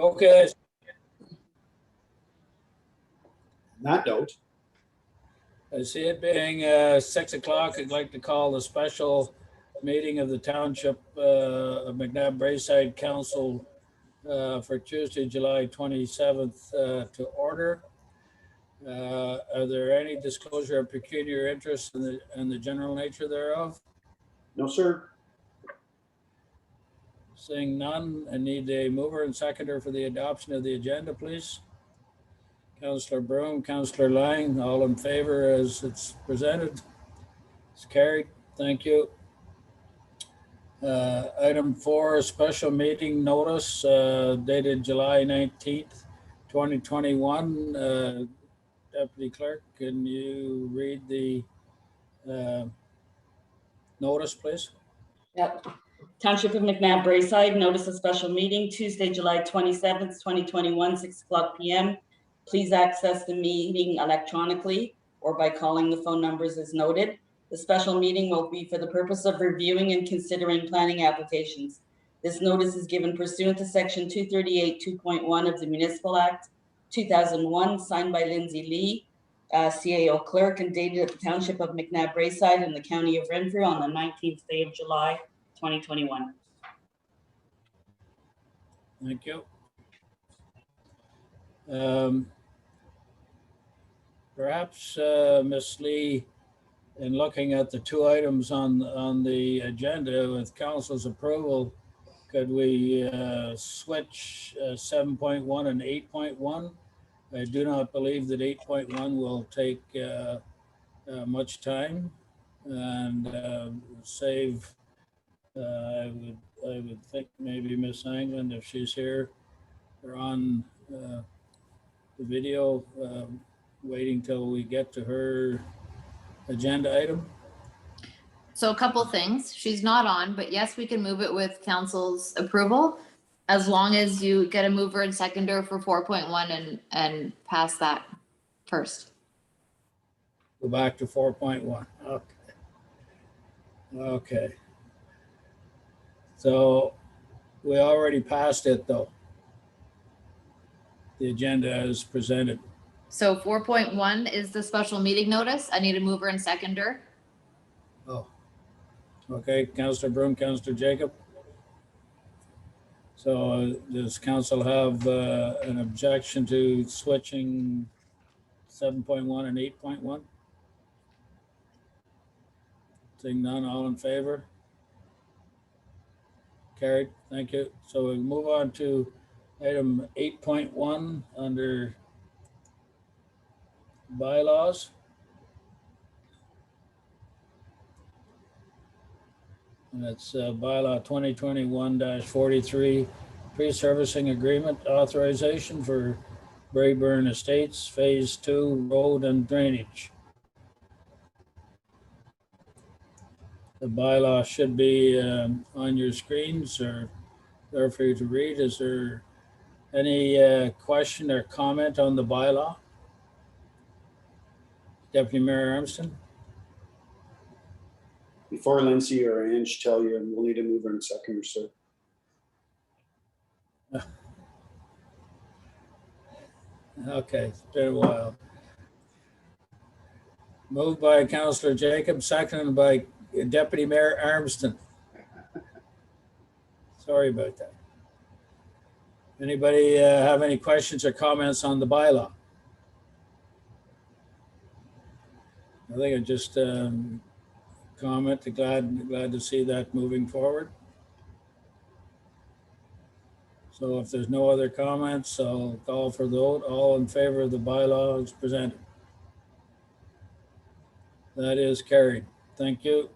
Okay, On that note, I see it being 6 o'clock. I'd like to call the special meeting of the Township of McNabb Braeside Council for Tuesday, July 27th to order. Are there any disclosure of pecuniary interest in the general nature thereof? no, sir. Seeing none, I need a mover and seconder for the adoption of the agenda, please. Councillor Broom, Councillor Lang, all in favor as it's presented. It's carried. Thank you. Item 4, special meeting notice dated July 19th, 2021. Deputy Clerk, can you read the notice, please? Yep. Township of McNabb Braeside, notice of special meeting Tuesday, July 27th, 2021, 6 o'clock p.m. Please access the meeting electronically or by calling the phone numbers as noted. The special meeting will be for the purpose of reviewing and considering planning applications. This notice is given pursuant to section 238 2.1 of the Municipal Act 2001, signed by Lindsay Lee, CAO clerk, and dated at the Township of McNabb Braeside in the County of Renfrew on the 19th day of July 2021. Thank you. Perhaps Ms. Lee, in looking at the two items on the agenda with council's approval, could we switch 7.1 and 8.1? I do not believe that 8.1 will take much time and save. I would think maybe Miss Anglin, if she's here or on the video, waiting till we get to her agenda item. So a couple things. She's not on, but yes, we can move it with council's approval as long as you get a mover and seconder for 4.1 and pass that first. Go back to 4.1. Okay. Okay. So we already passed it though. The agenda is presented. So 4.1 is the special meeting notice. I need a mover and seconder. Oh, okay. Councillor Broom, Councillor Jacob. So does council have an objection to switching 7.1 and 8.1? Seeing none, all in favor? Carried. Thank you. So we move on to item 8.1 under bylaws. And it's bylaw 2021-43, pre-servicing agreement authorization for Braeburn Estates Phase 2 road and drainage. The bylaw should be on your screens or there for you to read. Is there any question or comment on the bylaw? Deputy Mayor Armstrong? Before Lindsay or Ange tell you, we'll need a mover and seconder, sir. Okay, it's been a while. Moved by Councillor Jacob, seconded by Deputy Mayor Armstrong. Sorry about that. Anybody have any questions or comments on the bylaw? I think I just comment, glad to see that moving forward. So if there's no other comments, I'll call for the vote. All in favor of the bylaw as presented. That is carried. Thank you.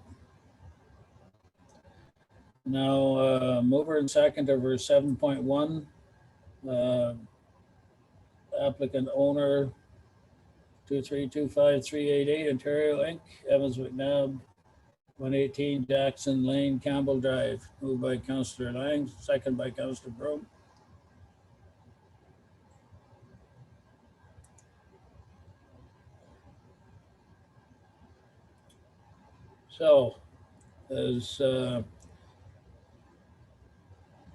Now, mover and second over 7.1. Applicant owner 2325388 Ontario Inc. Evans McNabb 118 Jackson Lane, Campbell Drive. Moved by Councillor Lang, second by Councillor Broom. So, as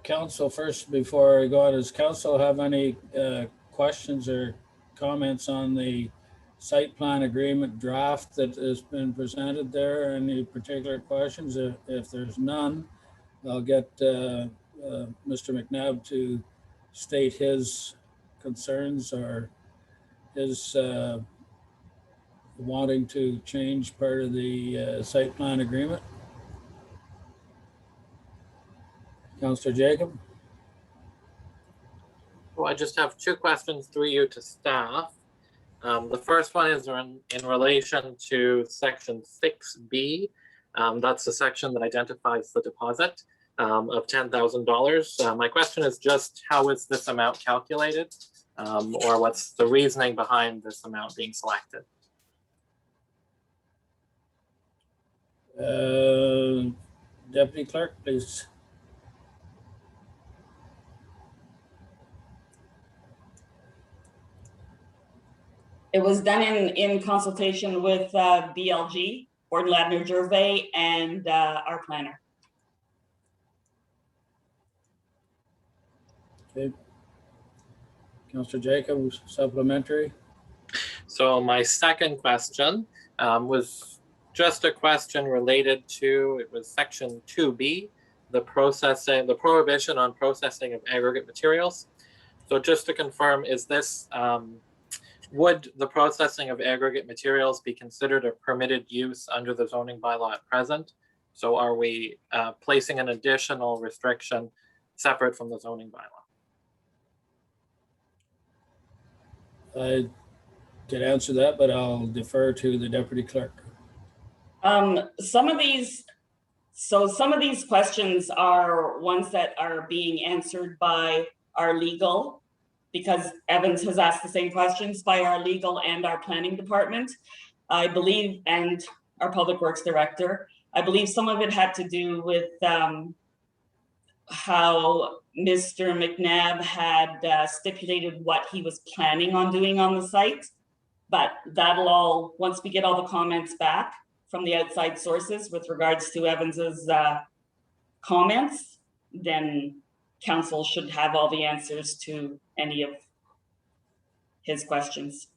council first before I go on. Does council have any questions or comments on the site plan agreement draft that has been presented there? Any particular questions? If there's none, I'll get Mr. McNabb to state his concerns or his wanting to change part of the site plan agreement. Councillor Jacob? Well, I just have two questions through you to staff. The first one is in relation to section 6B. That's the section that identifies the deposit of $10,000. My question is just how is this amount calculated, or what's the reasoning behind this amount being selected? Deputy Clerk, please. It was done in consultation with BLG, Gordon Ladner Gervais, and our planner. Okay. Councillor Jacobs, supplementary. So my second question was just a question related to, it was section 2B, the prohibition on processing of aggregate materials. So just to confirm, is this, would the processing of aggregate materials be considered a permitted use under the zoning bylaw at present? So are we placing an additional restriction separate from the zoning bylaw? I could answer that, but I'll defer to the Deputy Clerk. Some of these questions are ones that are being answered by our legal, because Evans has asked the same questions by our legal and our planning department, I believe, and our public works director. I believe some of it had to do with how Mr. McNabb had stipulated what he was planning on doing on the site. But that'll all, once we get all the comments back from the outside sources with regards to Evans's comments, then council should have all the answers to any of his questions.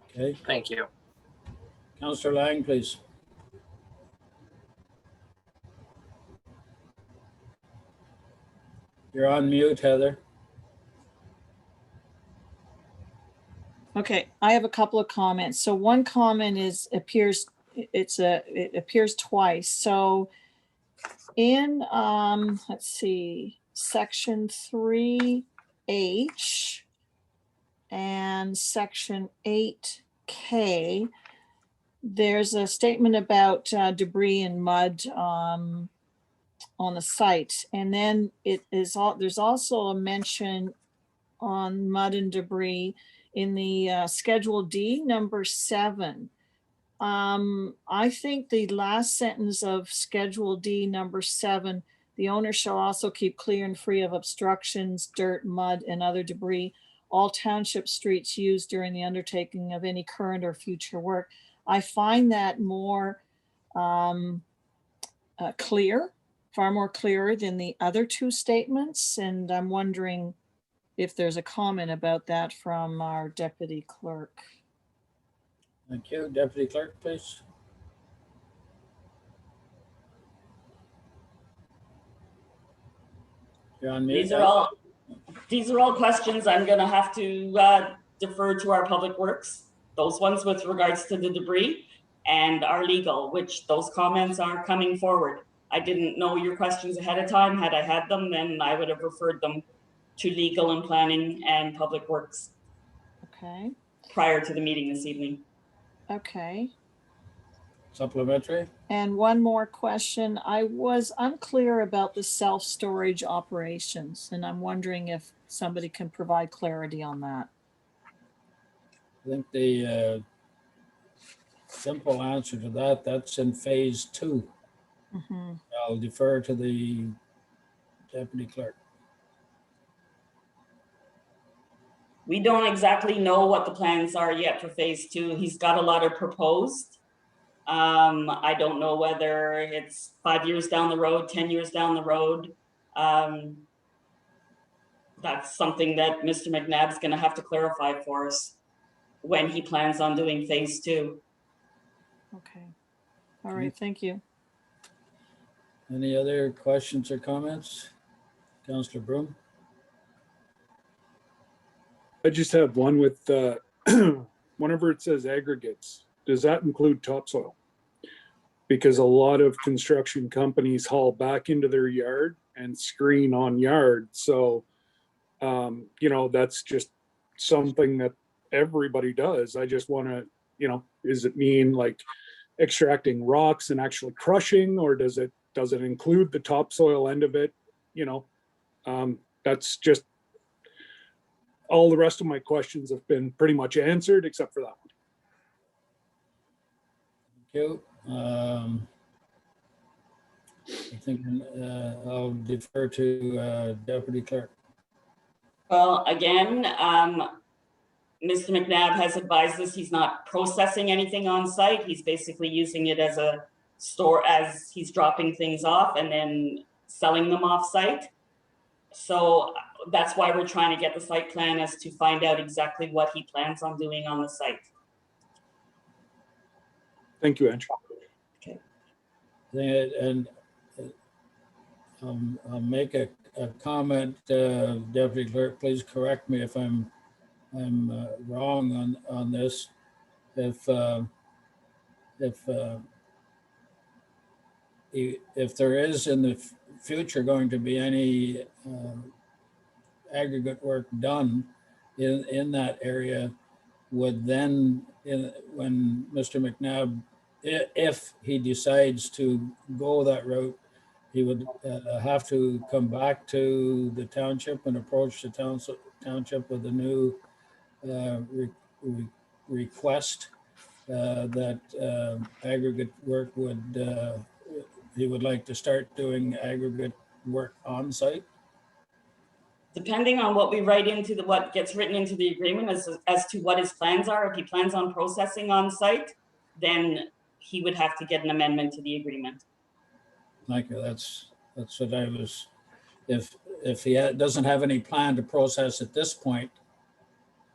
Okay. Thank you. Councillor Lang, please. You're on mute, Heather. Okay, I have a couple of comments. So one comment is it appears twice. So in let's see, section 3H and section 8K, there's a statement about debris and mud on the site, and then there's also a mention on mud and debris in the Schedule D, number 7. I think the last sentence of Schedule D, number 7, the owner shall also keep clear and free of obstructions, dirt, mud, and other debris, all township streets used during the undertaking of any current or future work. I find that more clear, far more clearer than the other two statements. And I'm wondering if there's a comment about that from our deputy clerk. Thank you. Deputy Clerk, please. You're on mute. These are all questions I'm gonna have to defer to our public works. Those ones with regards to the debris, and our legal, which those comments are coming forward. I didn't know your questions ahead of time. Had I had them, then I would have referred them to legal and planning and public works. Okay. Prior to the meeting this evening. Okay. Supplementary. And one more question. I was unclear about the self-storage operations, and I'm wondering if somebody can provide clarity on that. I think the simple answer to that's in phase 2. Mm-hmm. I'll defer to the Deputy Clerk. We don't exactly know what the plans are yet for phase 2. He's got a lot of proposed. I don't know whether it's 5 years down the road, 10 years down the road. That's something that Mr. McNabb's gonna have to clarify for us when he plans on doing phase 2. Okay. All right, thank you. Any other questions or comments? Councillor Broom? I just have one with, whenever it says aggregates, does that include topsoil? Because a lot of construction companies haul back into their yard and screen on yard. So, you know, that's just something that everybody does. I just want to, you know, does it mean like extracting rocks and actually crushing, or does it include the topsoil end of it? You know, that's just, all the rest of my questions have been pretty much answered except for that one. Thank you. I think I'll defer to Deputy Clerk. Well, again, Mr. McNabb has advised us he's not processing anything on site. He's basically using it as a store, as he's dropping things off and then selling them off site. So that's why we're trying to get the site plan, as to find out exactly what he plans on doing on the site. Thank you, Andrew. And I'll make a comment, Deputy Clerk, please correct me if I'm wrong on this. If there is in the future going to be any aggregate work done in that area, would then, when Mr. McNabb, if he decides to go that route, he would have to come back to the township and approach the township with a new request that aggregate work he would like to start doing aggregate work on site? Depending on what we write into what gets written into the agreement as to what his plans are, if he plans on processing on site, then he would have to get an amendment to the agreement. Thank you. That's what I was, if he doesn't have any plan to process at this point,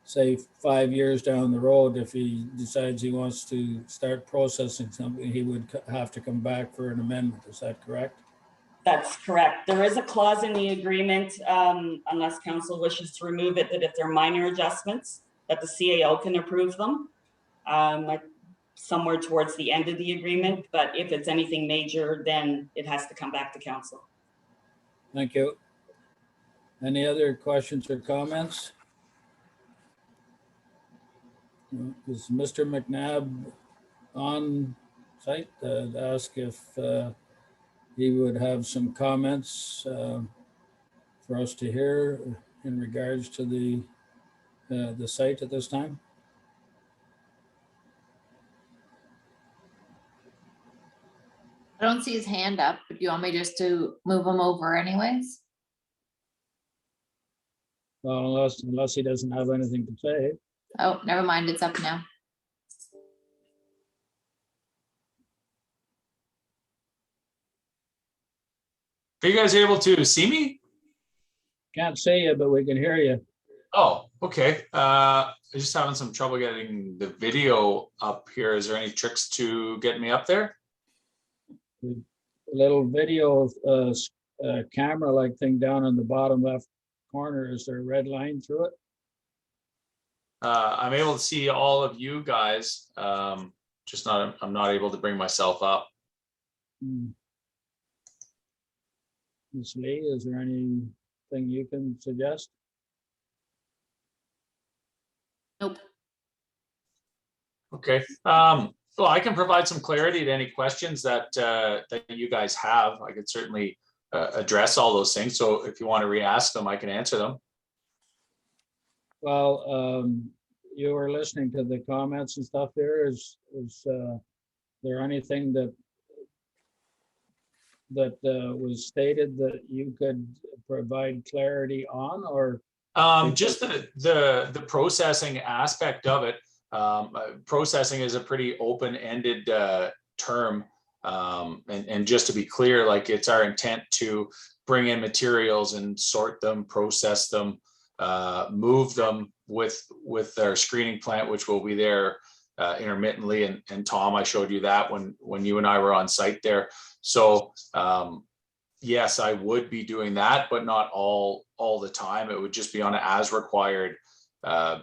say 5 years down the road, if he decides he wants to start processing something, he would have to come back for an amendment. Is that correct? That's correct. There is a clause in the agreement, unless council wishes to remove it, that if they're minor adjustments, that the CAO can approve them. Like somewhere towards the end of the agreement, but if it's anything major, then it has to come back to council. Thank you. Any other questions or comments? Is Mr. McNabb on site to ask if he would have some comments for us to hear in regards to the site at this time? I don't see his hand up, but do you want me just to move him over anyways? Well, unless he doesn't have anything to say. Oh, never mind, it's up now. Are you guys able to see me? Can't see you, but we can hear you. Oh, okay. I'm just having some trouble getting the video up here. Is there any tricks to get me up there? A little video camera-like thing down in the bottom left corner. Is there a red line through it? I'm able to see all of you guys. I'm not able to bring myself up. Ms. Lee, is there anything you can suggest? Nope. Okay. Well, I can provide some clarity to any questions that you guys have. I could certainly address all those things. So if you want to re-ask them, I can answer them. Well, you were listening to the comments and stuff there. Is there anything that was stated that you could provide clarity on, or? Just the processing aspect of it. Processing is a pretty open-ended term. And just to be clear, like, it's our intent to bring in materials and sort them, process them, move them with our screening plant, which will be there intermittently. And Tom, I showed you that when you and I were on site there. So yes, I would be doing that, but not all the time. It would just be on an as required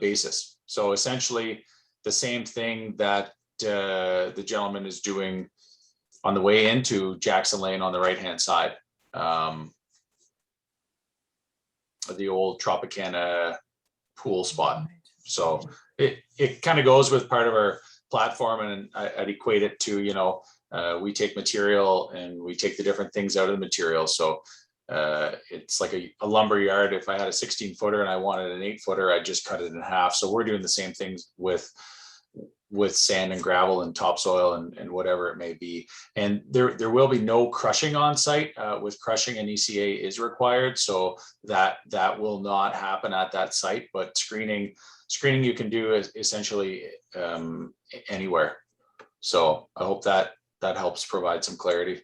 basis. So essentially the same thing that the gentleman is doing on the way into Jackson Lane on the right-hand side. The old Tropicana pool spot. So it kind of goes with part of our platform, and I'd equate it to, you know, we take material and we take the different things out of the material. So it's like a lumber yard. If I had a 16-footer and I wanted an 8-footer, I'd just cut it in half. So we're doing the same things with sand and gravel and topsoil and whatever it may be. And there will be no crushing on site. With crushing, an ECA is required, so that will not happen at that site. But screening you can do essentially anywhere. So I hope that helps provide some clarity.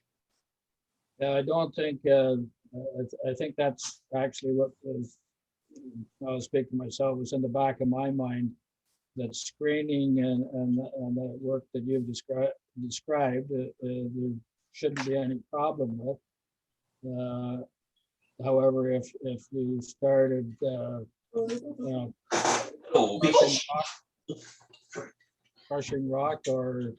I don't think, I think that's actually what was, I'll speak for myself, was in the back of my mind, that screening and the work that you've described, there shouldn't be any problem with. However, if we started, crushing rock or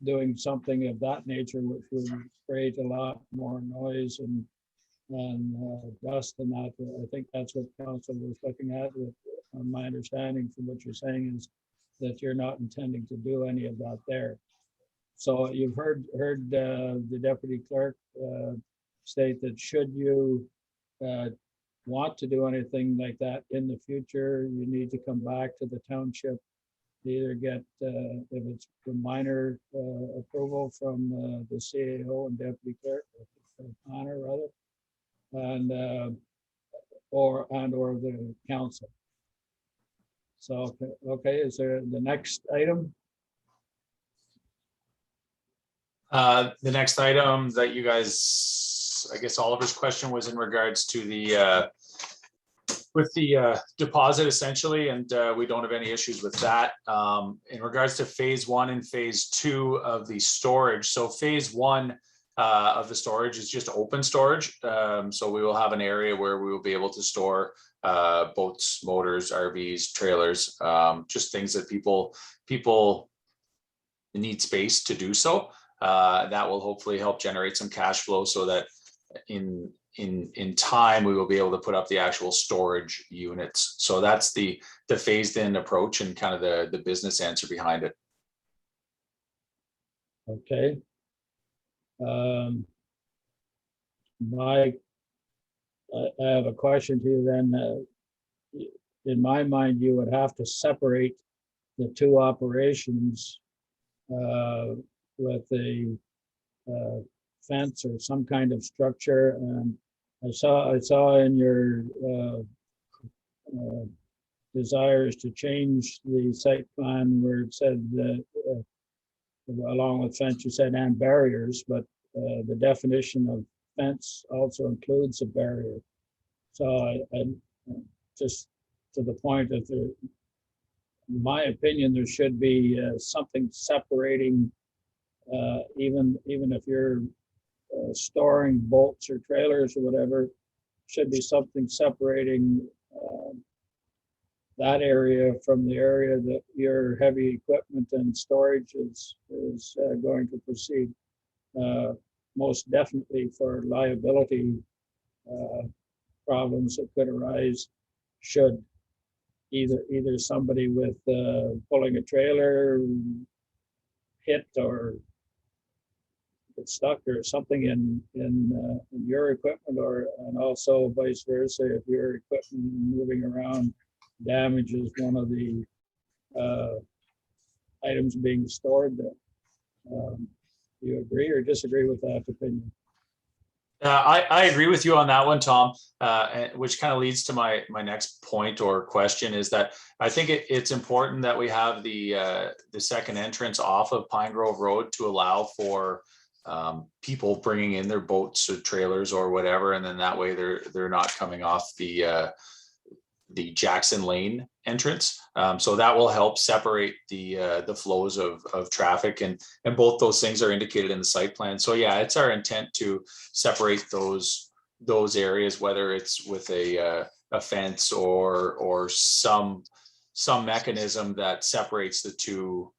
doing something of that nature, which would create a lot more noise and dust and that, I think that's what council was looking at. My understanding from what you're saying is that you're not intending to do any of that there. So you've heard the deputy clerk state that should you want to do anything like that in the future, you need to come back to the township, either get, if it's a minor approval from the CAO and deputy clerk, Connor rather, and or the council. So, okay, is there the next item? The next item that you guys, I guess Oliver's question was in regards to the with the deposit essentially, and we don't have any issues with that. In regards to phase 1 and phase 2 of the storage. So phase 1 of the storage is just open storage. So we will have an area where we will be able to store boats, motors, RVs, trailers, just things that people need space to do so. That will hopefully help generate some cash flow so that in time we will be able to put up the actual storage units. So that's the phased in approach and kind of the business answer behind it. Okay. I have a question to you then. In my mind, you would have to separate the two operations with a fence or some kind of structure. And I saw in your desires to change the site plan where it said that along with fence, you said and barriers, but the definition of fence also includes a barrier. So I just to the point that there, in my opinion, there should be something separating, even if you're storing bolts or trailers or whatever, should be something separating that area from the area that your heavy equipment and storage is going to proceed. Most definitely for liability problems that could arise, should either somebody with pulling a trailer hit or get stuck or something in your equipment, and also vice versa, if your equipment moving around damages one of the items being stored there. Do you agree or disagree with that opinion? I agree with you on that one, Tom, which kind of leads to my next point or question is that I think it's important that we have the second entrance off of Pine Grove Road to allow for people bringing in their boats or trailers or whatever, and then that way they're not coming off the Jackson Lane entrance. So that will help separate the flows of traffic, and both those things are indicated in the site plan. So yeah, it's our intent to separate those areas, whether it's with a fence or some mechanism that separates the two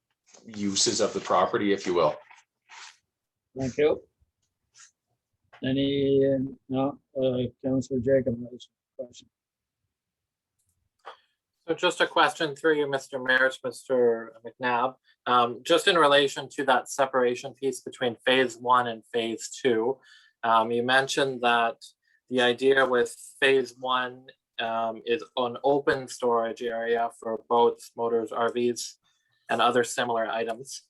uses of the property, if you will. Thank you. Any, no, Councillor Jacob has a question. So just a question through you, Mr. Mayor, to Mr. McNabb. Just in relation to that separation piece between phase 1 and phase 2, you mentioned that the idea with phase 1 is an open storage area for boats, motors, RVs, and other similar items.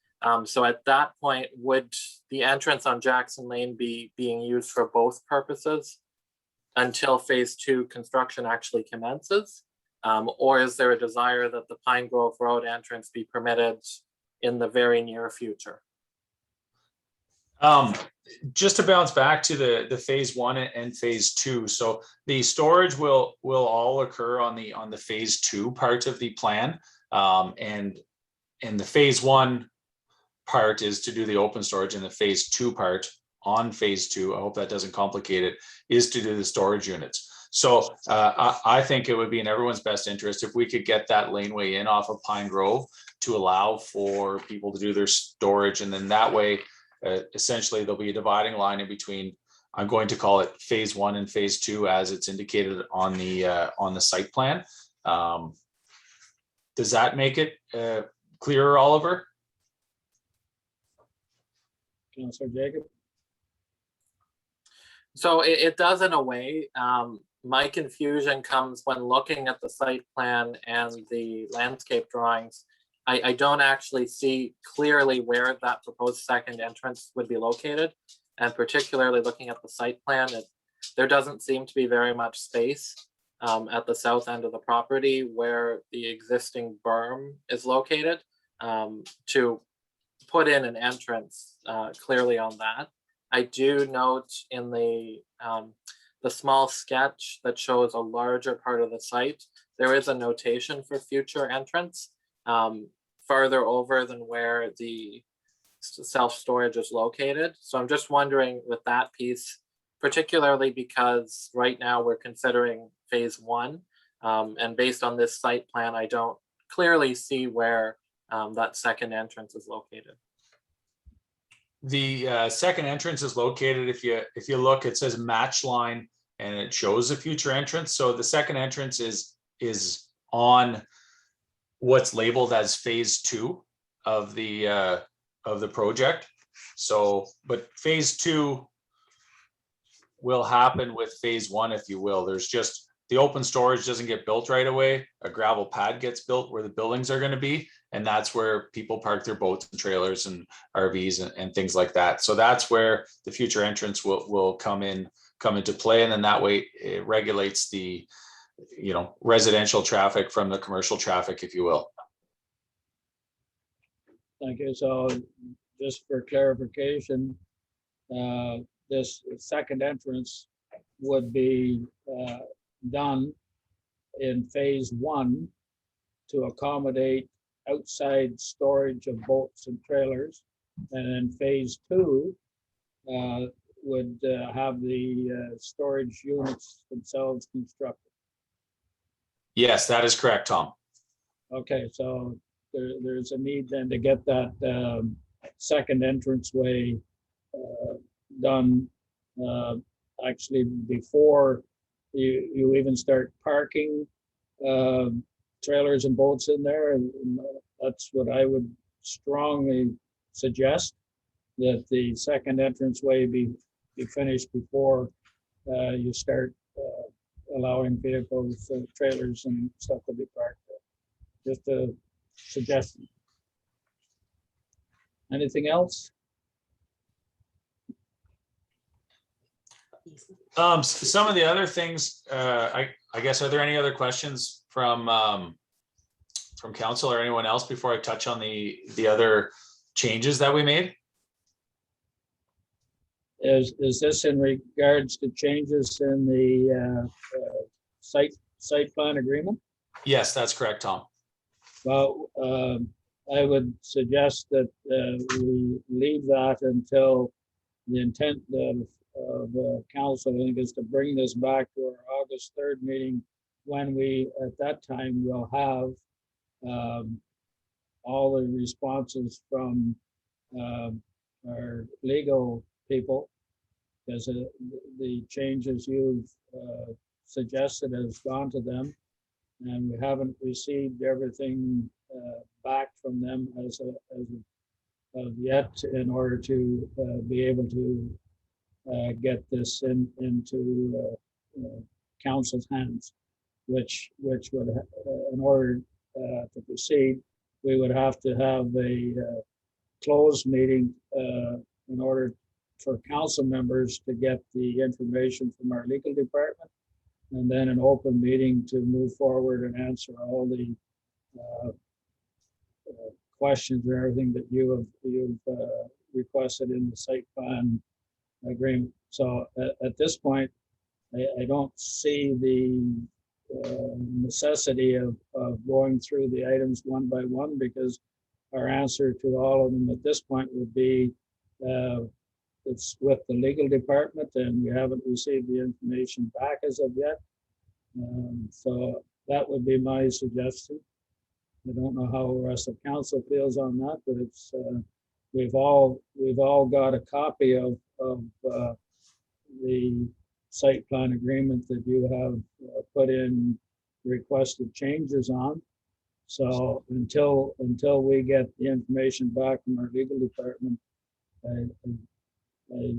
So at that point, would the entrance on Jackson Lane be being used for both purposes until phase 2 construction actually commences? Or is there a desire that the Pine Grove Road entrance be permitted in the very near future? Just to bounce back to the phase 1 and phase 2. So the storage will all occur on the phase 2 part of the plan. And the phase 1 part is to do the open storage, and the phase 2 part on phase 2, I hope that doesn't complicate it, is to do the storage units. So I think it would be in everyone's best interest if we could get that laneway in off of Pine Grove to allow for people to do their storage. And then that way, essentially there'll be a dividing line in between, I'm going to call it phase 1 and phase 2 as it's indicated on the site plan. Does that make it clearer, Oliver? Councillor Jacob? So it does in a way. My confusion comes when looking at the site plan and the landscape drawings. I don't actually see clearly where that proposed second entrance would be located. And particularly looking at the site plan, there doesn't seem to be very much space at the south end of the property where the existing berm is located to put in an entrance clearly on that. I do note in the small sketch that shows a larger part of the site, there is a notation for future entrance farther over than where the self-storage is located. So I'm just wondering with that piece, particularly because right now we're considering phase 1, and based on this site plan, I don't clearly see where that second entrance is located. The second entrance is located, if you look, it says match line and it shows the future entrance. So the second entrance is on what's labeled as phase 2 of the project. So, but phase 2 will happen with phase 1, if you will. There's just the open storage doesn't get built right away. A gravel pad gets built where the buildings are going to be. And that's where people park their boats and trailers and RVs and things like that. So that's where the future entrance will come into play. And then that way it regulates the, residential traffic from the commercial traffic, if you will. Thank you. So just for clarification, this second entrance would be done in phase 1 to accommodate outside storage of boats and trailers, and then phase 2 would have the storage units themselves constructed. Yes, that is correct, Tom. Okay, so there's a need then to get that second entranceway done actually before you even start parking trailers and boats in there, and that's what I would strongly suggest, that the second entranceway be finished before you start allowing vehicles, trailers and stuff to be parked there. Just a suggestion. Anything else? Some of the other things, I guess, are there any other questions from council or anyone else before I touch on the other changes that we made? Is this in regards to changes in the site plan agreement? Yes, that's correct, Tom. Well, I would suggest that we leave that until the intent of council, I think, is to bring this back to our August 3rd meeting, when we, at that time, will have all the responses from our legal people, because the changes you've suggested has gone to them, and we haven't received everything back from them as of yet, in order to be able to get this into council's hands, which would, in order to proceed, we would have to have a closed meeting in order for council members to get the information from our legal department, and then an open meeting to move forward and answer all the questions or everything that you've requested in the site plan agreement. So at this point, I don't see the necessity of going through the items one by one, because our answer to all of them at this point would be it's with the legal department, and we haven't received the information back as of yet. So that would be my suggestion. I don't know how the rest of council feels on that, but it's we've all got a copy of the site plan agreement that you have put in requested changes on. So until we get the information back from our legal department, I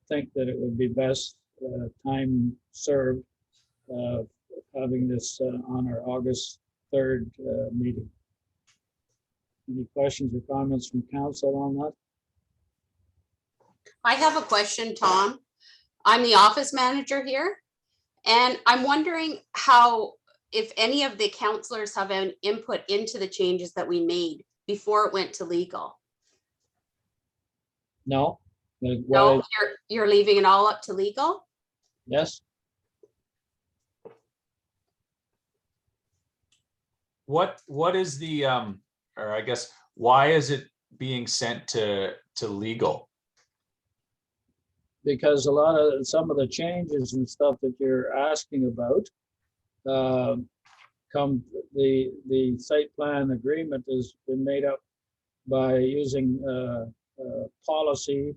think that it would be best time served having this on our August 3rd meeting. Any questions or comments from council on that? I have a question, Tom. I'm the office manager here, and I'm wondering how, if any of the counselors have an input into the changes that we made before it went to legal. No? Like, No, what- you're leaving it all up to legal? Yes? What is the, or I guess, why is it being sent to legal? Because some of the changes and stuff that you're asking about come, the site plan agreement has been made up by using policy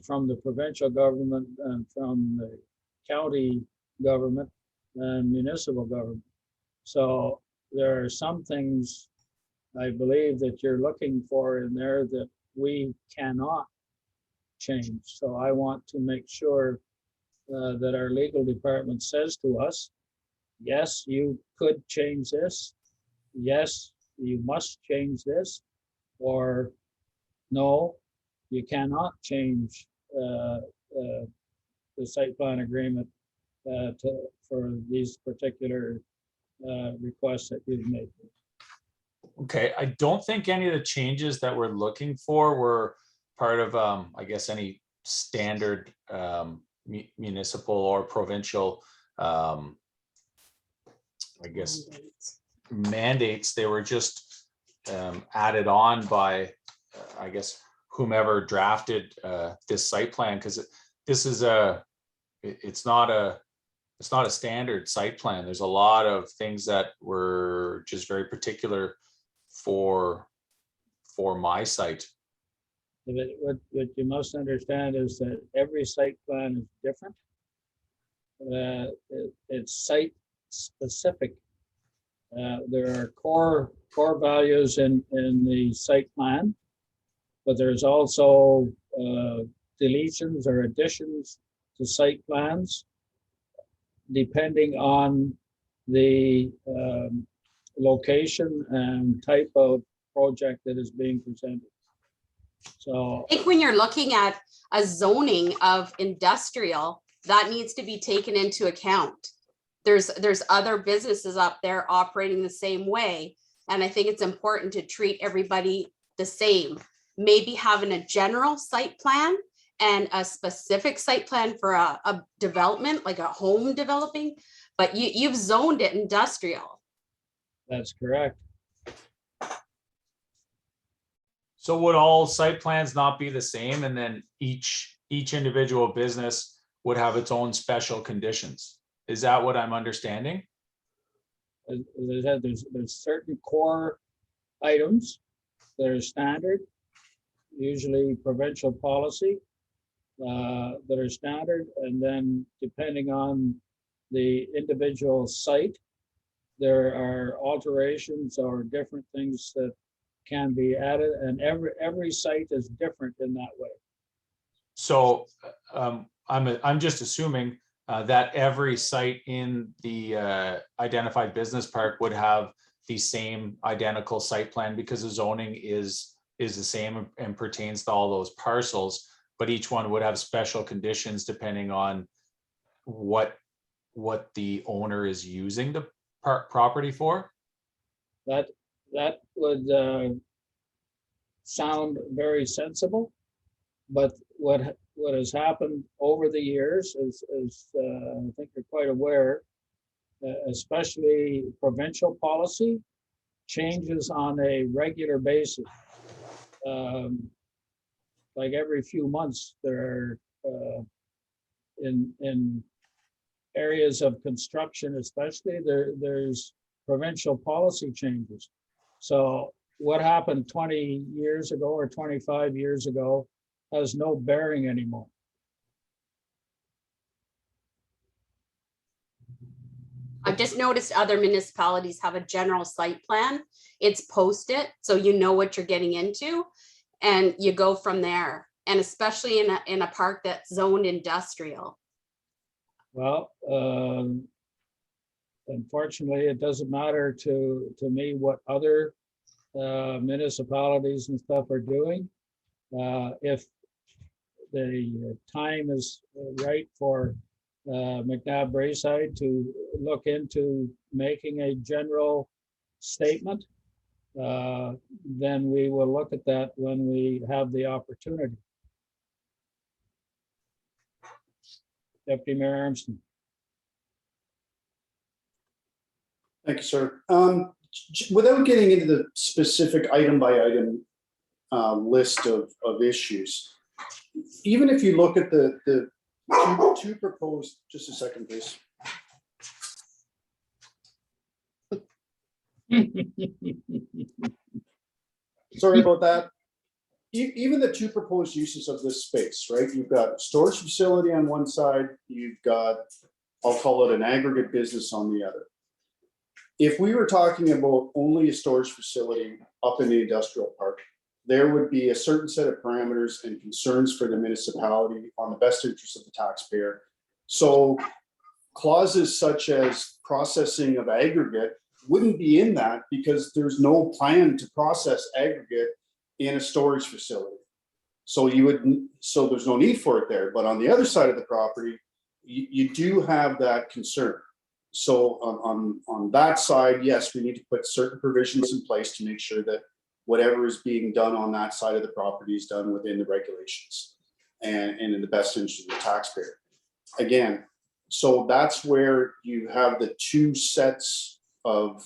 from the provincial government and from the county government and municipal government. So there are some things I believe that you're looking for in there that we cannot change. So I want to make sure that our legal department says to us, yes, you could change this. Yes, you must change this. Or no, you cannot change the site plan agreement for these particular requests that you've made. Okay, I don't think any of the changes that we're looking for were part of, I guess, any standard municipal or provincial, I guess, mandates. They were just added on by, I guess, whomever drafted this site plan, because this is it's not a standard site plan. There's a lot of things that were just very particular for my site. What you must understand is that every site plan is different. It's site specific. There are core values in the site plan, but there's also deletions or additions to site plans depending on the location and type of project that is being presented. So I think when you're looking at a zoning of industrial, that needs to be taken into account. There's other businesses up there operating the same way. And I think it's important to treat everybody the same. Maybe having a general site plan and a specific site plan for a development, like a home developing, but you've zoned it industrial. That's correct. So would all site plans not be the same, and then each individual business would have its own special conditions? Is that what I'm understanding? As I said, there's certain core items that are standard, usually provincial policy, that are standard, and then depending on the individual site, there are alterations or different things that can be added, and every site is different in that way. So I'm just assuming that every site in the identified business park would have the same identical site plan, because the zoning is the same and pertains to all those parcels, but each one would have special conditions depending on what the owner is using the property for. That would sound very sensible, but what has happened over the years is I think you're quite aware, especially provincial policy changes on a regular basis. Like every few months, there are in areas of construction, especially there's provincial policy changes. So what happened 20 years ago or 25 years ago has no bearing anymore. I've just noticed other municipalities have a general site plan. It's posted, so you know what you're getting into, and you go from there. And especially in a park that's zoned industrial. Well, unfortunately, it doesn't matter to me what other municipalities and stuff are doing. If the time is right for McNabb Braeside to look into making a general statement, then we will look at that when we have the opportunity. Deputy Mayor Armstrong. Thank you, sir. Without getting into the specific item by item list of issues, even if you look at the two proposed, just a second, please. Sorry about that. Even the two proposed uses of this space, right? You've got storage facility on one side, you've got, I'll call it an aggregate business on the other. If we were talking about only a storage facility up in the industrial park, there would be a certain set of parameters and concerns for the municipality on the best interest of the taxpayer. So clauses such as processing of aggregate wouldn't be in that, because there's no plan to process aggregate in a storage facility. So there's no need for it there. But on the other side of the property, you do have that concern. So on that side, yes, we need to put certain provisions in place to make sure that whatever is being done on that side of the property is done within the regulations and in the best interest of the taxpayer. Again, so that's where you have the two sets of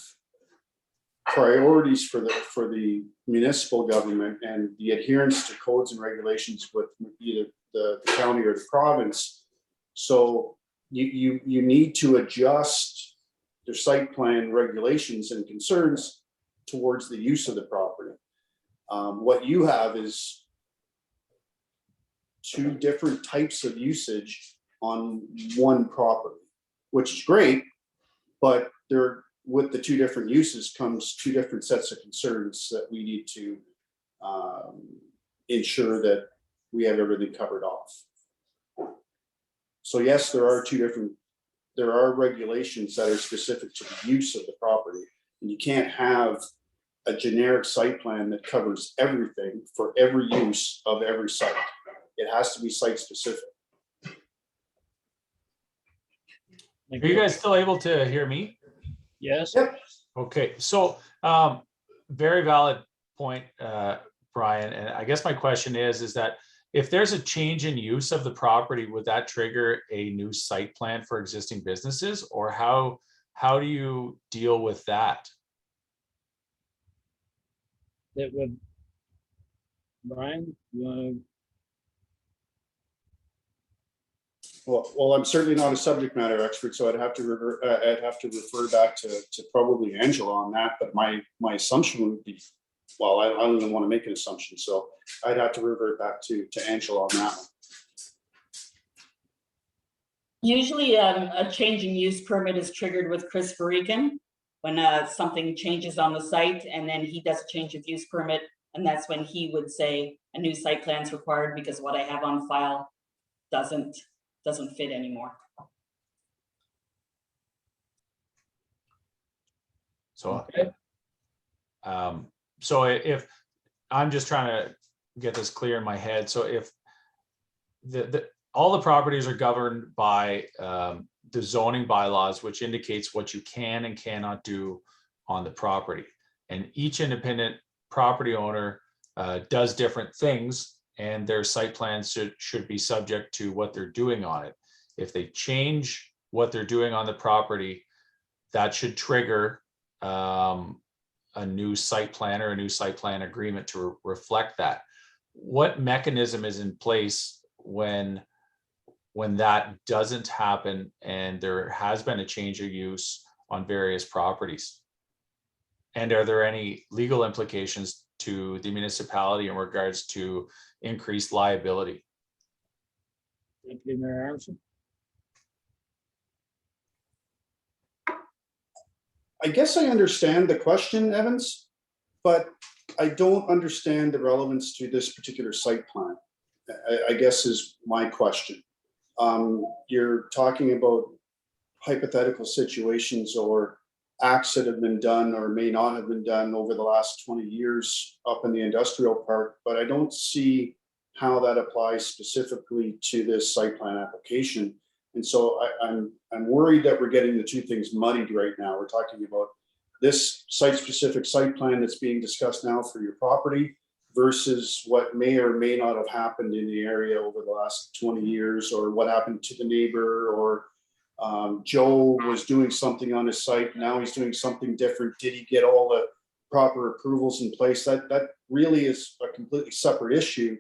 priorities for the municipal government and the adherence to codes and regulations with either the county or the province. So you need to adjust their site plan regulations and concerns towards the use of the property. What you have is two different types of usage on one property, which is great, but with the two different uses comes two different sets of concerns that we need to ensure that we have everything covered off. So yes, there are regulations that are specific to the use of the property, and you can't have a generic site plan that covers everything for every use of every site. It has to be site specific. Thank Are you guys still able to hear me? Yes. Yep. Okay, so very valid point, Brian. And I guess my question is that if there's a change in use of the property, would that trigger a new site plan for existing businesses? Or how do you deal with that? It would, Brian, you wanna? Well, I'm certainly not a subject matter expert, so I'd have to refer back to probably Angela on that, but my assumption would be, well, I don't even want to make an assumption, so I'd have to revert back to Angela on that one. Usually, a change in use permit is triggered with Chris Farican when something changes on the site, and then he does a change of use permit, and that's when he would say a new site plan is required because what I have on file doesn't fit anymore. So, Okay. so if, I'm just trying to get this clear in my head. So if all the properties are governed by the zoning bylaws, which indicates what you can and cannot do on the property. And each independent property owner does different things, and their site plans should be subject to what they're doing on it. If they change what they're doing on the property, that should trigger a new site plan or a new site plan agreement to reflect that. What mechanism is in place when that doesn't happen and there has been a change of use on various properties? And are there any legal implications to the municipality in regards to increased liability? Deputy Mayor Armstrong? I guess I understand the question, Evans, but I don't understand the relevance to this particular site plan. I guess is my question. You're talking about hypothetical situations or acts that have been done or may not have been done over the last 20 years up in the industrial park, but I don't see how that applies specifically to this site plan application. And so I'm worried that we're getting the two things muddied right now. We're talking about this site-specific site plan that's being discussed now for your property versus what may or may not have happened in the area over the last 20 years, or what happened to the neighbor, or Joe was doing something on his site, now he's doing something different. Did he get all the proper approvals in place? That really is a completely separate issue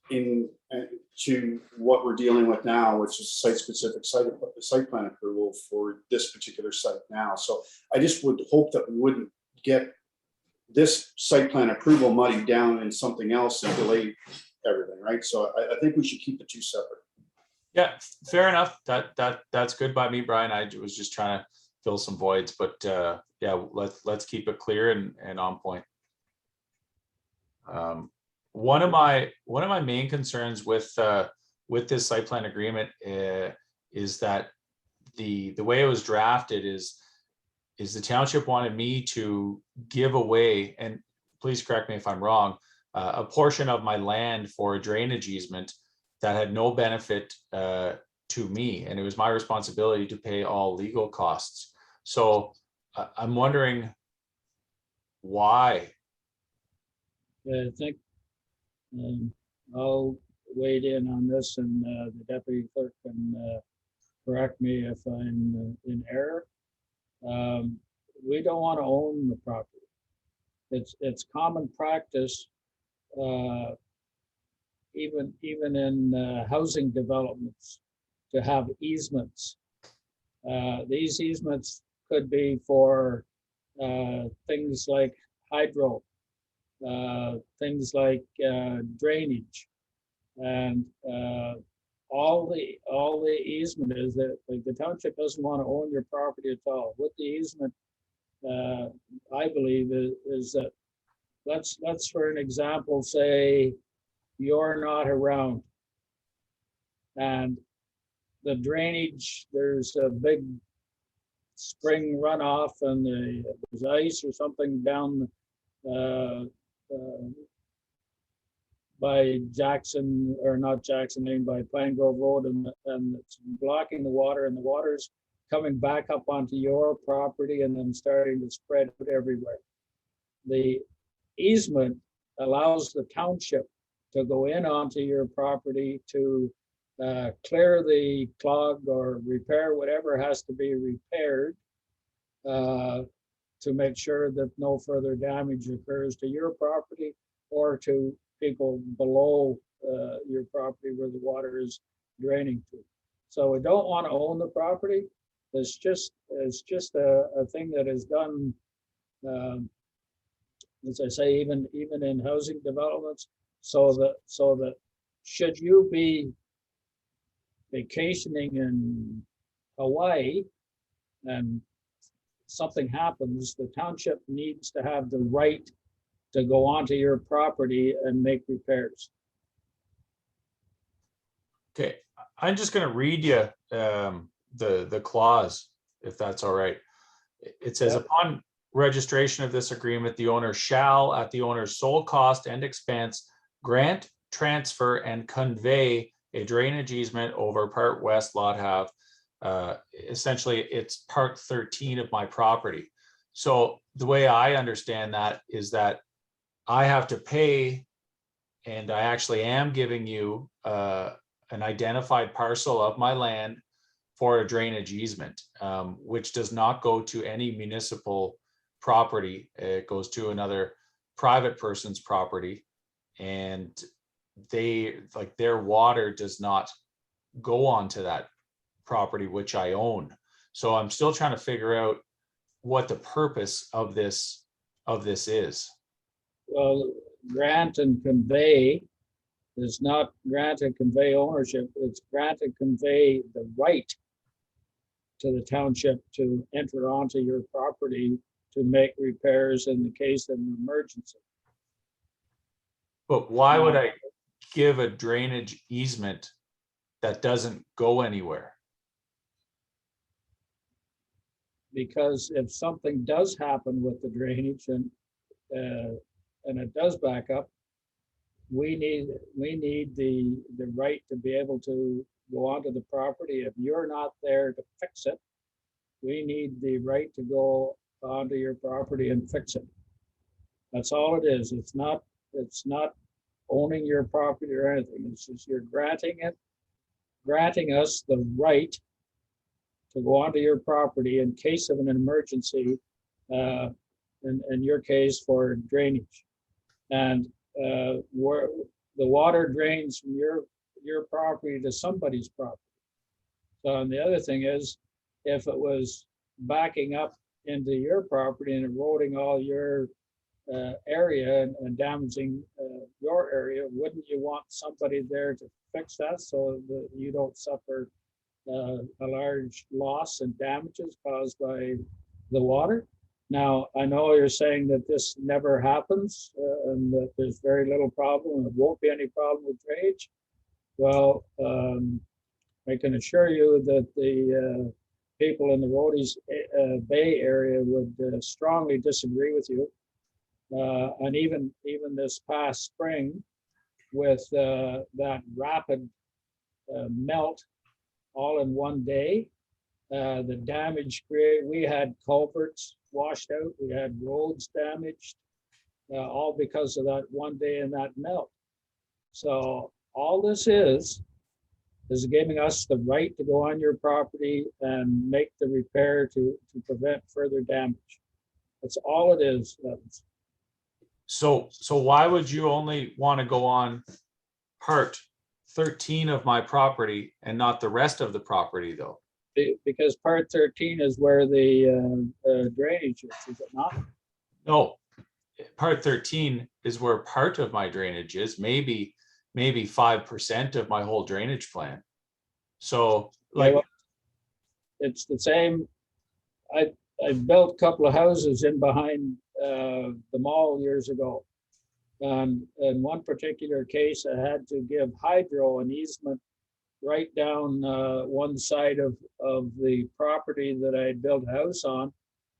to what we're dealing with now, which is site-specific site plan approval for this particular site now. So I just would hope that we wouldn't get this site plan approval muddied down in something else and delay everything, right? So I think we should keep the two separate. Yeah, fair enough. That's good by me, Brian. I was just trying to fill some voids, but yeah, let's keep it clear and on point. One of my main concerns with this site plan agreement is that the way it was drafted is the township wanted me to give away, and please correct me if I'm wrong, a portion of my land for a drainage easement that had no benefit to me, and it was my responsibility to pay all legal costs. So I'm wondering why. I think I'll wade in on this, and the deputy clerk can correct me if I'm in error. We don't want to own the property. It's common practice, even in housing developments, to have easements. These easements could be for things like hydro, things like drainage, and all the easement is that, like, the township doesn't want to own your property at all. What the easement, I believe, is that, let's for an example say you're not around, and the drainage, there's a big spring runoff, and there's ice or something down by Jackson, or not Jackson Lane, by Pine Grove Road, and it's blocking the water, and the water's coming back up onto your property and then starting to spread out everywhere. The easement allows the township to go in onto your property to clear the clog or repair whatever has to be repaired to make sure that no further damage occurs to your property or to people below your property where the water is draining to. So we don't want to own the property. It's just a thing that is done, as I say, even in housing developments, so that should you be vacationing in Hawaii and something happens, the township needs to have the right to go onto your property and make repairs. Okay, I'm just gonna read you the clause, if that's all right. It says, Yep. upon registration of this agreement, the owner shall, at the owner's sole cost and expense, grant, transfer, and convey a drainage easement over Part West Lot Half. Essentially, it's Part 13 of my property. So the way I understand that is that I have to pay, and I actually am giving you an identified parcel of my land for a drainage easement, which does not go to any municipal property. It goes to another private person's property, and their water does not go onto that property which I own. So I'm still trying to figure out what the purpose of this is. Well, grant and convey is not grant and convey ownership, it's grant and convey the right to the township to enter onto your property to make repairs in the case of an emergency. But why would I give a drainage easement that doesn't go anywhere? Because if something does happen with the drainage and it does back up, we need the right to be able to go onto the property. If you're not there to fix it, we need the right to go onto your property and fix it. That's all it is. It's not owning your property or anything. It's just you're granting us the right to go onto your property in case of an emergency, in your case for drainage. And where the water drains from your property to somebody's property. So, and the other thing is, if it was backing up into your property and eroding all your area and damaging your area, wouldn't you want somebody there to fix that so that you don't suffer a large loss and damages caused by the water? Now, I know you're saying that this never happens and that there's very little problem. There won't be any problem with drainage. Well, I can assure you that the people in the Rhodys Bay area would strongly disagree with you. And even this past spring, with that rapid melt all in one day, the damage created, we had culverts washed out, we had roads damaged, all because of that one day and that melt. So all this is giving us the right to go on your property and make the repair to prevent further damage. That's all it is. So why would you only want to go on Part 13 of my property and not the rest of the property, though? Because Part 13 is where the drainage is it not? No, Part 13 is where part of my drainage is, maybe 5% of my whole drainage plan. So like, it's the same. I built a couple of houses in behind the mall years ago. And in one particular case, I had to give Hydro an easement right down one side of the property that I had built a house on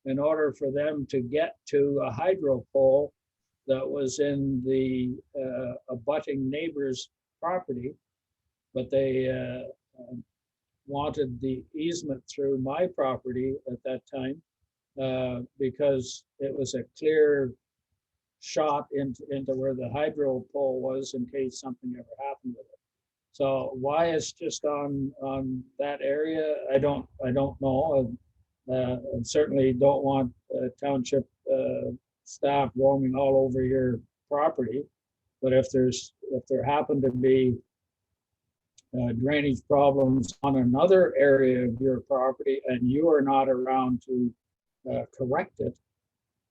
in order for them to get to a hydro pole that was in the abutting neighbor's property. But they wanted the easement through my property at that time because it was a clear shot into where the hydro pole was in case something ever happened with it. So why it's just on that area, I don't know. And certainly don't want township staff roaming all over your property. But if there happen to be drainage problems on another area of your property and you are not around to correct it,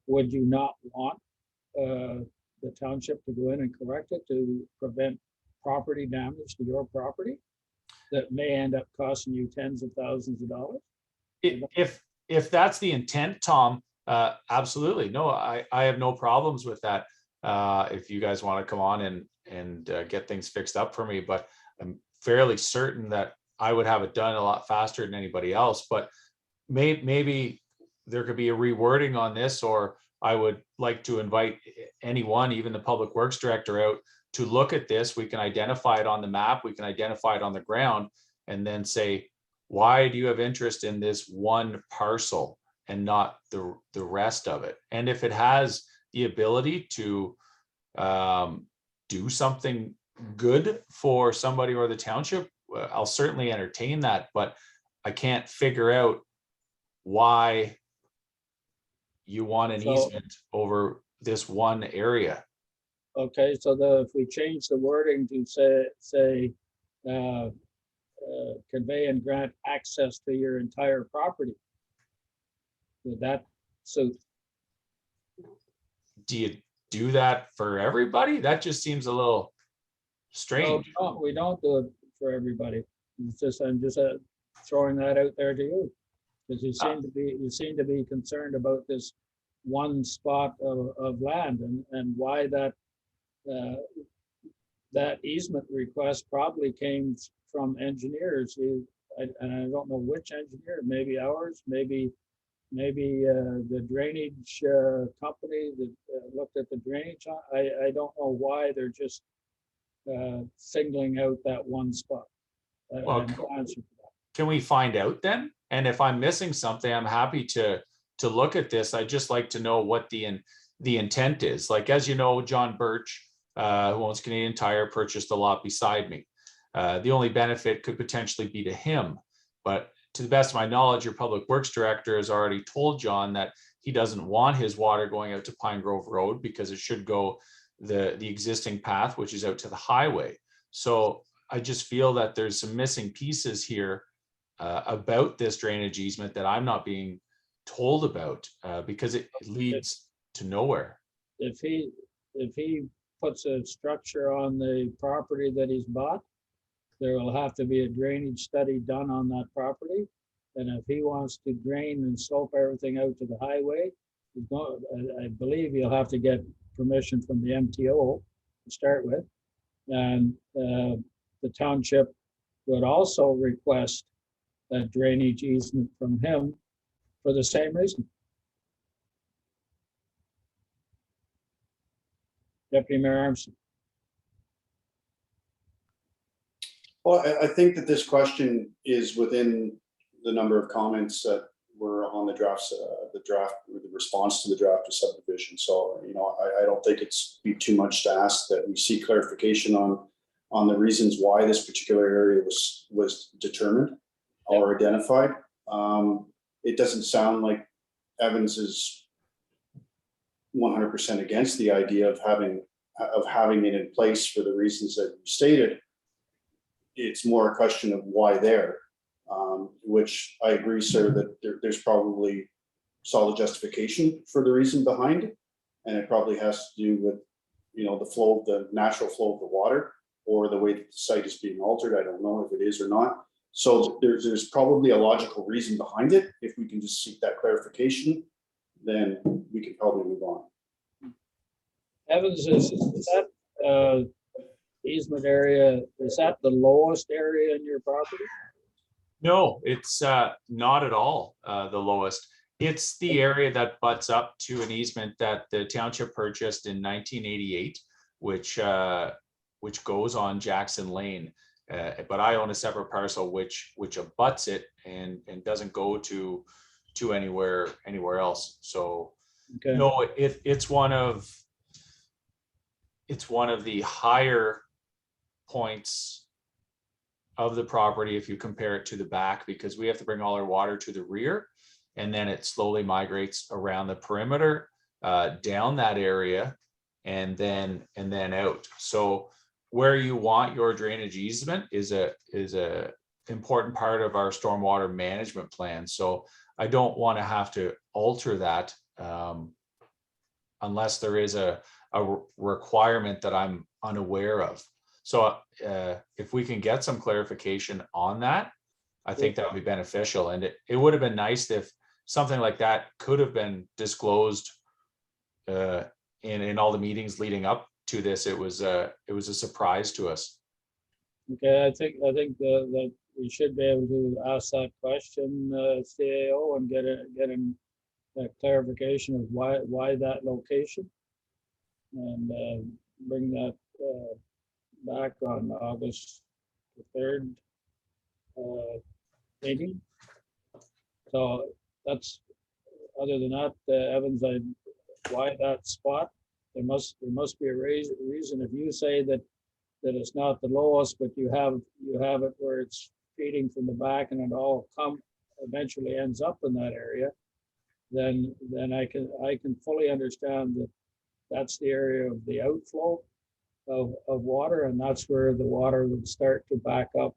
would you not want the township to go in and correct it to prevent property damage to your property that may end up costing you tens of thousands of dollars? If that's the intent, Tom, absolutely. No, I have no problems with that. If you guys want to come on and get things fixed up for me, but I'm fairly certain that I would have it done a lot faster than anybody else. But maybe there could be a rewording on this, or I would like to invite anyone, even the public works director, out to look at this. We can identify it on the map, we can identify it on the ground, and then say, why do you have interest in this one parcel and not the rest of it? And if it has the ability to do something good for somebody or the township, I'll certainly entertain that, but I can't figure out why you want an easement over this one area. Okay, so if we change the wording to say convey and grant access to your entire property, would that suit? Do you do that for everybody? That just seems a little strange. No, we don't do it for everybody. It's just, I'm just throwing that out there to you. Because you seem to be concerned about this one spot of land and why that easement request probably came from engineers and I don't know which engineer, maybe ours, maybe the drainage company that looked at the drainage. I don't know why they're just singling out that one spot. Well, answer to that. Can we find out then? And if I'm missing something, I'm happy to look at this. I'd just like to know what the intent is. Like, as you know, John Birch, who owns Canadian Tire, purchased a lot beside me. The only benefit could potentially be to him. But to the best of my knowledge, your public works director has already told John that he doesn't want his water going out to Pine Grove Road because it should go the existing path, which is out to the highway. So I just feel that there's some missing pieces here about this drainage easement that I'm not being told about because it leads to nowhere. If he puts a structure on the property that he's bought, there will have to be a drainage study done on that property. And if he wants to drain and slope everything out to the highway, I believe he'll have to get permission from the MTO to start with. And the township would also request a drainage easement from him for the same reason. Deputy Mayor Armstrong. Well, I think that this question is within the number of comments that were on the draft, the response to the draft of subdivision. So, I don't think it's be too much to ask that we see clarification on the reasons why this particular area was determined or identified. It doesn't sound like Evans is 100% against the idea of having it in place for the reasons that you stated. It's more a question of why there, which I agree, sir, that there's probably solid justification for the reason behind it. And it probably has to do with, the natural flow of the water or the way that the site is being altered. I don't know if it is or not. So there's probably a logical reason behind it. If we can just seek that clarification, then we can probably move on. Evans, is that easement area, is that the lowest area in your property? No, it's not at all the lowest. It's the area that butts up to an easement that the township purchased in 1988, which goes on Jackson Lane. But I own a separate parcel which abuts it and doesn't go to anywhere else. So Okay. no, it's one of it's one of the higher points of the property if you compare it to the back, because we have to bring all our water to the rear, and then it slowly migrates around the perimeter, down that area, and then out. So where you want your drainage easement is a important part of our stormwater management plan. So I don't want to have to alter that unless there is a requirement that I'm unaware of. So if we can get some clarification on that, I think that would be beneficial. And it would have been nice if something like that could have been disclosed in all the meetings leading up to this. It was a surprise to us. Okay, I think that we should be able to ask that question, CAO, and get a clarification of why that location, and bring that back on August the 3rd meeting. So that's, other than that, Evans, why that spot? There must be a reason. If you say that it's not the lowest, but you have it where it's feeding from the back and it all eventually ends up in that area, then I can fully understand that that's the area of the outflow of water, and that's where the water would start to back up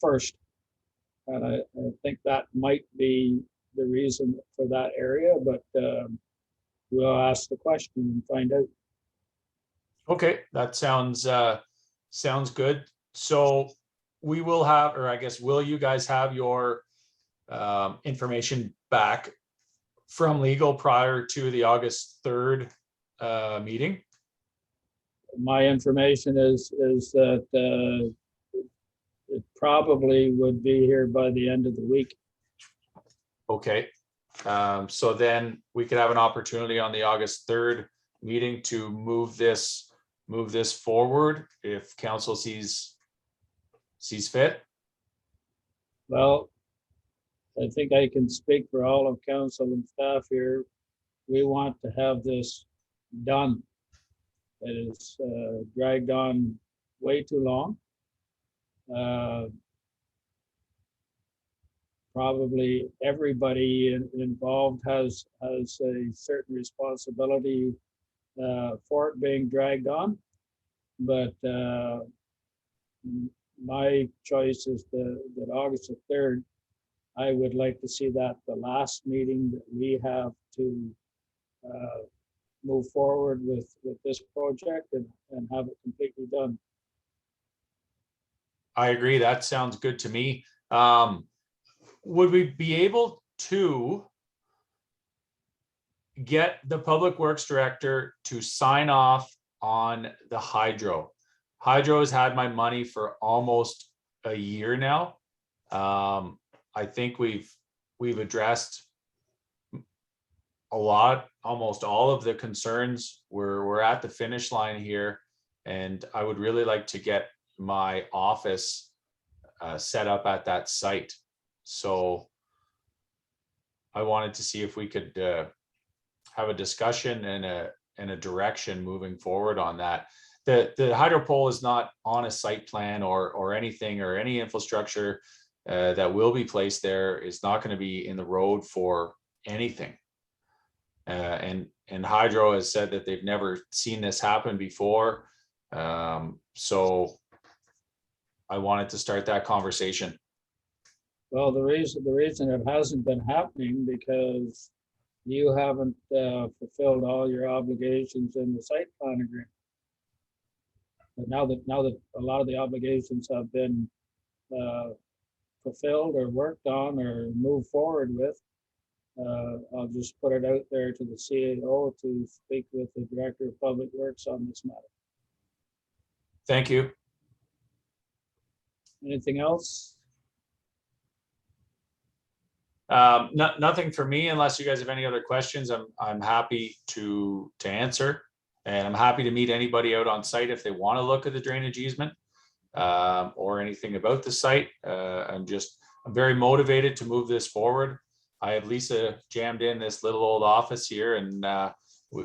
first. And I think that might be the reason for that area, but we'll ask the question and find out. Okay, that sounds good. So we will have, or I guess, will you guys have your information back from legal prior to the August 3rd meeting? My information is that it probably would be here by the end of the week. Okay, so then we could have an opportunity on the August 3rd meeting to move this forward if council sees fit. Well, I think I can speak for all of council and staff here. We want to have this done. It is dragged on way too long. Probably everybody involved has a certain responsibility for it being dragged on, but my choice is that August the 3rd. I would like to see that the last meeting that we have to move forward with this project and have it completely done. I agree. That sounds good to me. Would we be able to get the Public Works Director to sign off on the hydro? Hydro has had my money for almost a year now. I think we've addressed almost all of the concerns. We're at the finish line here, and I would really like to get my office set up at that site. So I wanted to see if we could have a discussion and a direction moving forward on that. The hydro pole is not on a site plan or anything, or any infrastructure that will be placed there is not going to be in the road for anything. And hydro has said that they've never seen this happen before. So I wanted to start that conversation. Well, the reason it hasn't been happening because you haven't fulfilled all your obligations in the site plan agreement. But now that a lot of the obligations have been fulfilled or worked on or moved forward with, I'll just put it out there to the CAO to speak with the Director of Public Works on this matter. Thank you. Anything else? Nothing for me, unless you guys have any other questions. I'm happy to answer, and I'm happy to meet anybody out on site if they want to look at the drainage easement or anything about the site. I'm very motivated to move this forward. I have Lisa jammed in this little old office here, and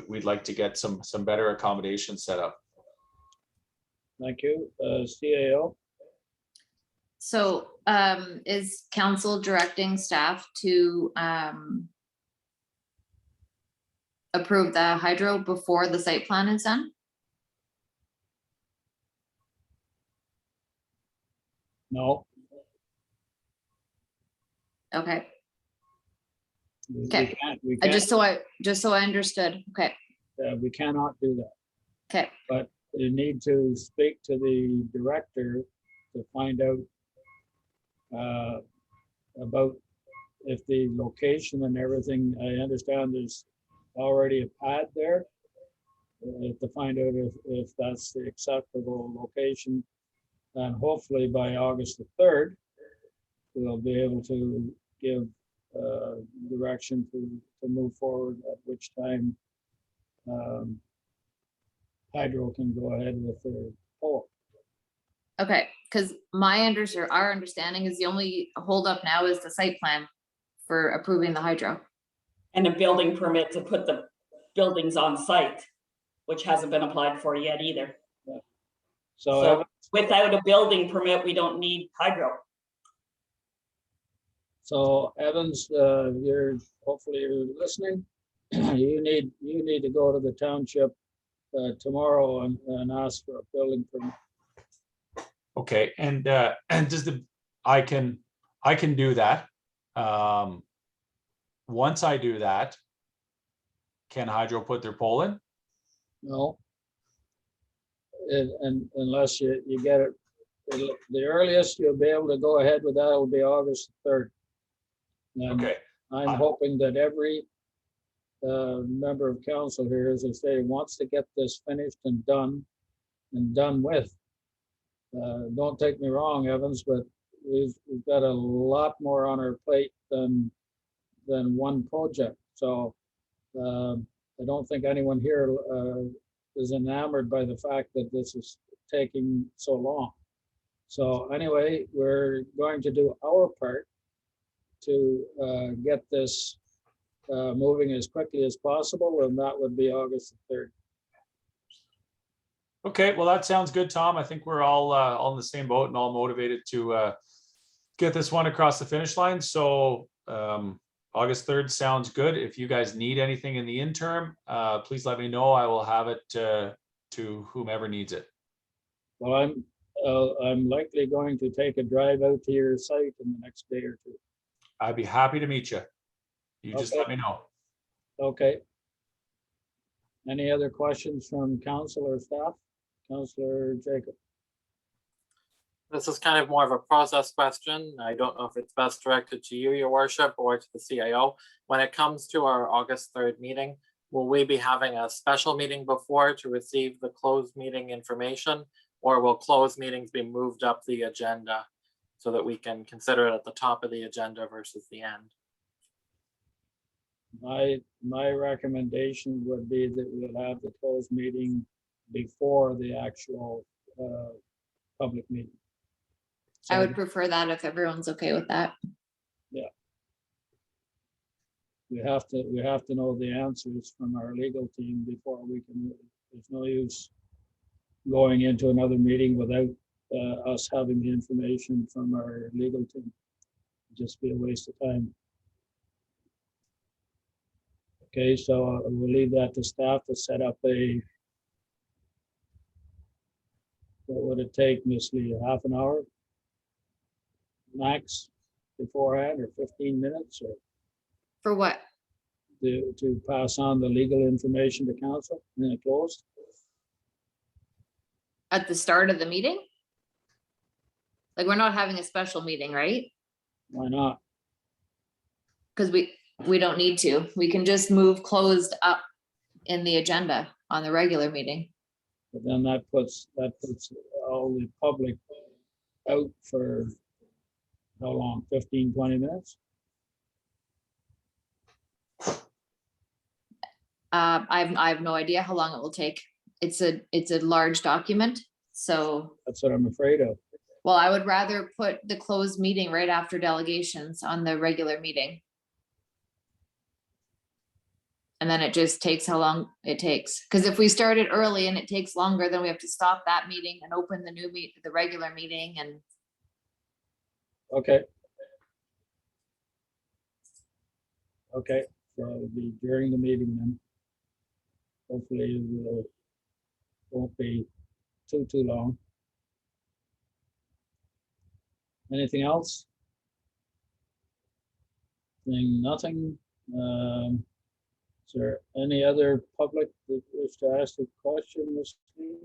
we'd like to get some better accommodations set up. Thank you. CAO, So is council directing staff to approve the hydro before the site plan is done? no. Okay, We Okay. can't, we I can't, just so I understood. Okay, we cannot do that. okay, But you need to speak to the director to find out about if the location and everything, I understand there's already a pad there. To find out if that's the acceptable location. And hopefully by August the 3rd, we'll be able to give direction to move forward, at which time Hydro can go ahead with their poll. okay, because our understanding is the only holdup now is the site plan for approving the hydro. And a building permit to put the buildings on site, which hasn't been applied for yet either. So So without a building permit, we don't need hydro. So Evans, hopefully you're listening. You need to go to the township tomorrow and ask for a building permit. Okay, and does I can do that. Once I do that, can Hydro put their pole in? No. And unless you get it, the earliest you'll be able to go ahead with that will be August 3rd. And Okay, I'm hoping that every member of council here, as I say, wants to get this finished and done with. Don't take me wrong, Evans, but we've got a lot more on our plate than one project. So I don't think anyone here is enamored by the fact that this is taking so long. So anyway, we're going to do our part to get this moving as quickly as possible, and that would be August 3rd. okay, well, that sounds good, Tom. I think we're all in the same boat and all motivated to get this one across the finish line. So August 3rd sounds good. If you guys need anything in the interim, please let me know. I will have it to whomever needs it. Well, I'm likely going to take a drive out to your site in the next day or two. I'd be happy to meet you. You just Okay. let me know. Okay. Any other questions from council or staff? Councillor Jacob. This is kind of more of a process question. I don't know if it's best directed to you, your worship, or to the CIO. When it comes to our August 3rd meeting, will we be having a special meeting before to receive the closed meeting information? Or will closed meetings be moved up the agenda so that we can consider it at the top of the agenda versus the end? My recommendation would be that we'll have the closed meeting before the actual public meeting. I So, would prefer that if everyone's okay with that. we have to know the answers from our legal team before we can, there's no use going into another meeting without us having the information from our legal team. Just be a waste of time. Okay, so we'll leave that to staff to set up what would it take, Ms. Lee, half an hour? Max beforehand, or 15 minutes, or For what? to pass on the legal information to council in a closed? At the start of the meeting? Like, we're not having a special meeting, right? Why not? Because we don't need to. We can just move closed up in the agenda on the regular meeting. But then that puts all the public out for how long? 15, 20 minutes? I have no idea how long it will take. It's a large document, so, That's what I'm afraid of. well, I would rather put the closed meeting right after delegations on the regular meeting. And then it just takes how long it takes. Because if we start it early and it takes longer, then we have to stop that meeting and open the new the regular meeting and Okay. Okay, so it'll be during the meeting then. Hopefully it won't be too long. Anything else? Saying nothing. Is there any other public that wish to ask a question this evening?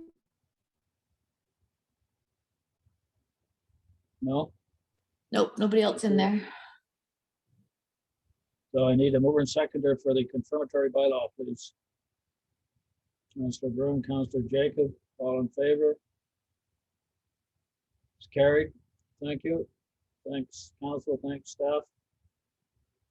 No? nope, nobody else in there. So I need a mover and seconder for the confirmatory bylaw, please. Councillor Broom, Councillor Jacob, all in favor? It's carried. Thank you. Thanks, council. Thanks, staff.